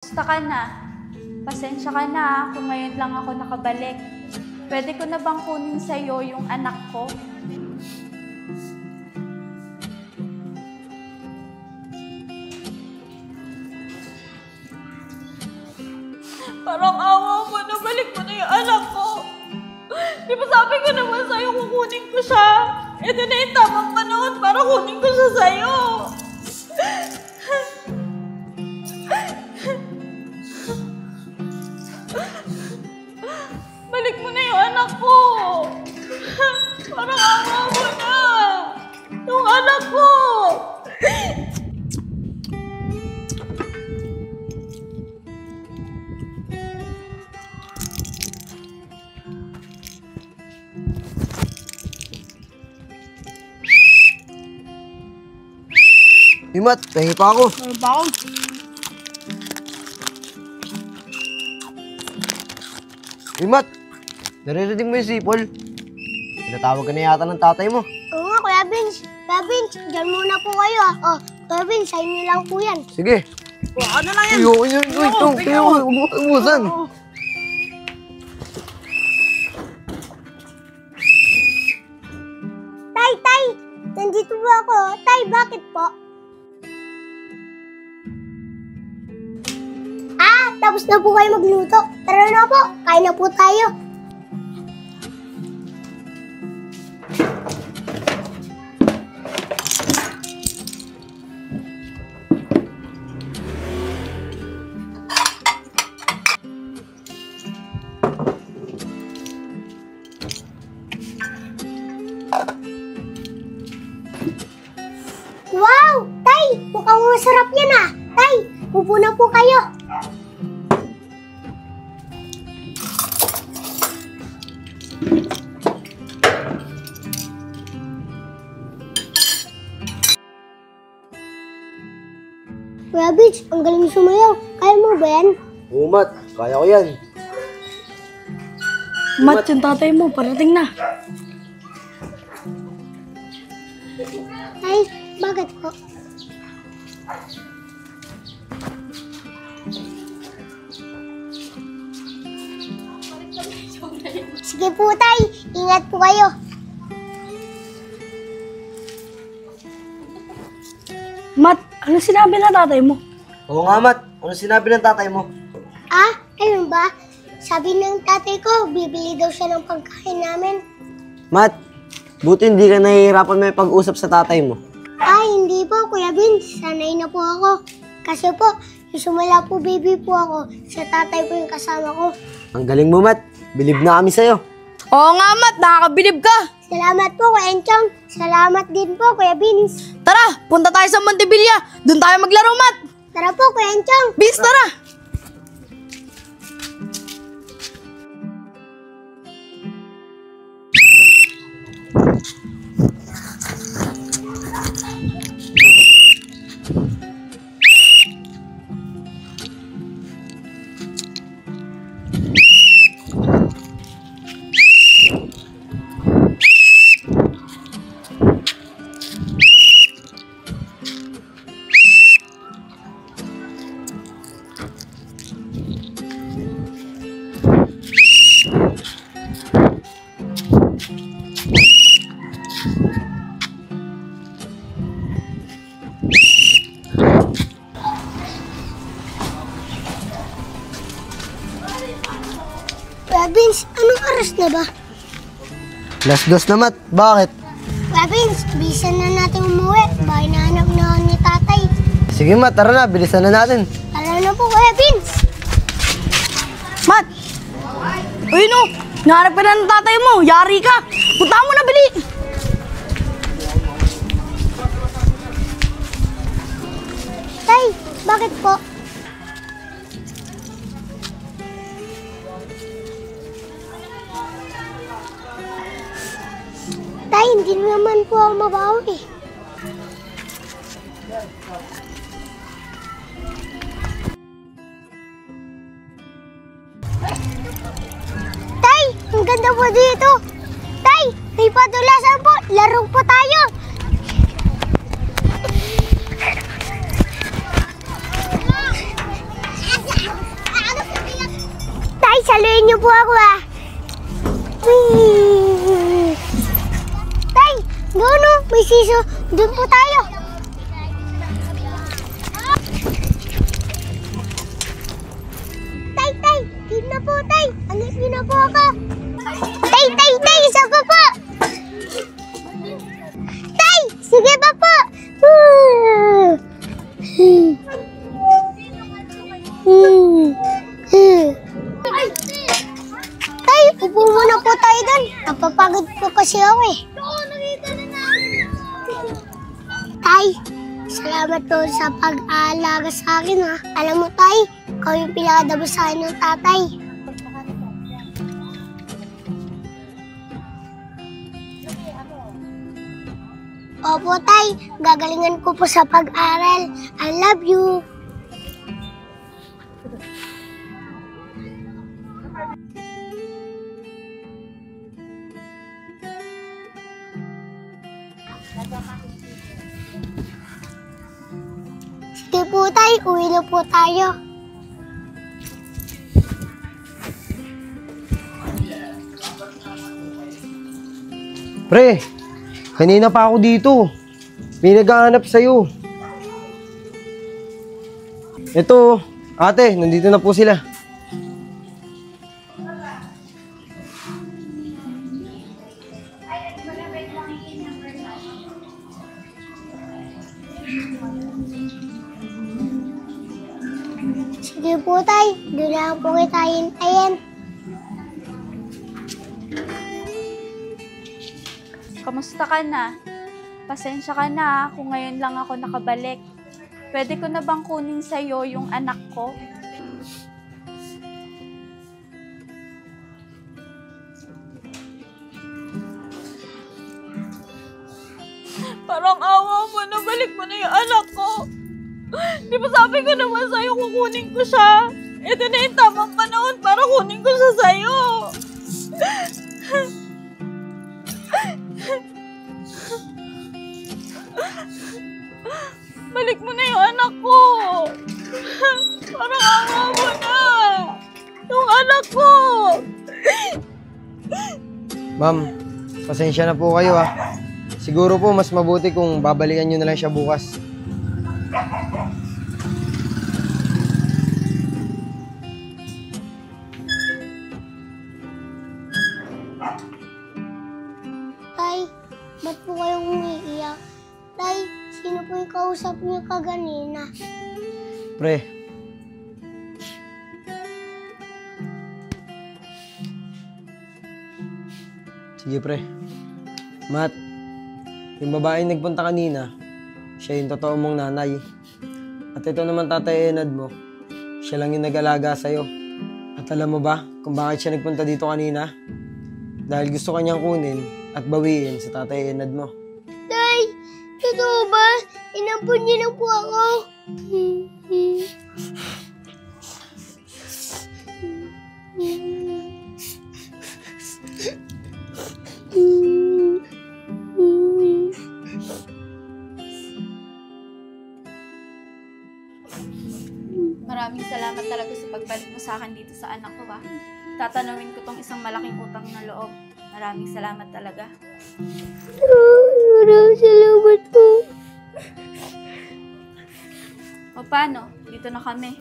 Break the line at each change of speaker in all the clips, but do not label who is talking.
Basta ka na. Pasensya ka na kung ngayon lang ako nakabalik. Pwede ko na bang kunin sa'yo yung anak ko? Parang awa mo na balik mo na yung anak ko. Di ba sabi ko naman sa'yo kukunin ko siya? Ito na yung tamang panahon para kunin ko siya sa'yo. Balik mo na yung anak ko. Parang awa mo na. Yung anak ko.
Imat, pahingi pa ako.
Ano ba ako?
Imat, naririnig mo yung sipol? Pinatawag ka na yata ng tatay mo.
Oo nga, Kuya Vince. Kuya Vince, dyan muna po kayo ah. Oh, Kuya Vince, sa inyo lang po yan.
Sige.
Ano lang yan?
Ayoko yun. Umusan.
Tay! Nandito po ako. Tay, bakit po? Tapos na po kayo magluto. Tara na po, kain na po tayo. Wow! Tay, mukhang masarap yan ah. Tay, upo na po kayo. Kuya Vince, ang galing sumayaw. Kaya mo ba yan?
Oo, Mat. Kaya ko yan.
Mat, yung tatay mo, parating na.
Tay, bakit po? Sige po, Tay. Ingat po kayo.
Mat, ano sinabi na tatay mo?
Oo nga, Mat. Ano sinabi ng tatay mo?
Ayun ba? Sabi ng tatay ko, bibili daw siya ng pagkain namin.
Mat, buti hindi ka nahihirapan may pag-usap sa tatay mo.
Hindi po, Kuya Vince. Sanay na po ako. Kasi po, yung sumala po baby po ako, sa tatay po yung kasama ko.
Ang galing mo, Mat. Bilib na kami sa'yo.
Oo nga, Mat, nakakabilib ka.
Salamat po, Kuya Enchong. Salamat din po, Kuya Vince.
Tara, punta tayo sa Montevilla. Doon tayo maglaro, Mat.
Tara po, Kuya Enchong.
Bis, tara.
Kuya Vince, anong oras na ba?
Last dos na, Mat. Bakit?
Kuya Vince, bilisan na natin umuwi. Baka hinahanap na ako ni tatay.
Sige, Mat. Tara na. Bilisan na natin.
Tara na po, Kuya Vince.
Mat! Uy, no! Nahanap ka na ng tatay mo. Yari ka. Punta mo na, bili.
Tay, bakit po? Tay, hindi naman po ako mabawi. Tay, ang ganda po dito. Tay, may padulasan po. Laro po tayo. saluhin niyo po ako ah. Whee! Tay, doon oh, may siso. Doon po tayo. Tay, din na po tay. Alis niyo na po ako. Tay, isa pa po. Tay, sige pa po. Tay, upo muna po tayo doon. Napapagod po kasi ako eh. Tay, salamat po sa pag-aalaga sa akin ha. Alam mo tay, ikaw yung pinakadabo sa akin ng tatay. Opo tay, gagalingan ko po sa pag-aral. I love you. Sige po tay, uwi na po tayo.
Pre, kanina pa ako dito. May naghahanap sa'yo. Ito, ate, nandito na po sila.
Sige po tay, doon lang po kita hintayin.
Kamusta ka na? Pasensya ka na kung ngayon lang ako nakabalik. Pwede ko na bang kunin sa'yo yung anak ko? Parang awa mo, nabalik mo na yung anak ko. Di ba sabi ko naman sa'yo kukunin ko siya? Ito na yung tamang panahon para kunin ko siya sa'yo. Balik mo na yung anak ko. Parang awa mo na. Yung anak ko.
Ma'am, pasensya na po kayo ah. Siguro po mas mabuti kung babalikan nyo na lang siya bukas.
Tay, ba't po kayong umiiyak? Tay, sino po yung kausap niyo kaganina?
Pre. Sige pre. Matt, yung babaeng nagpunta kanina, siya yung totoo mong nanay. At ito naman Tatay Enad mo, siya lang yung nag-alaga sa'yo. At alam mo ba kung bakit siya nagpunta dito kanina? Dahil gusto kanyang kunin at bawiin sa Tatay Enad mo.
Tay, totoo ba? Inampun niyo na po ako.
Maraming salamat talaga sa pagbalik mo sa akin dito sa anak ko ha. Tatanawin ko tong isang malaking utang na loob. Maraming salamat talaga.
Maraming salamat po.
O paano? Dito na kami.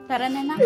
Tara na nak.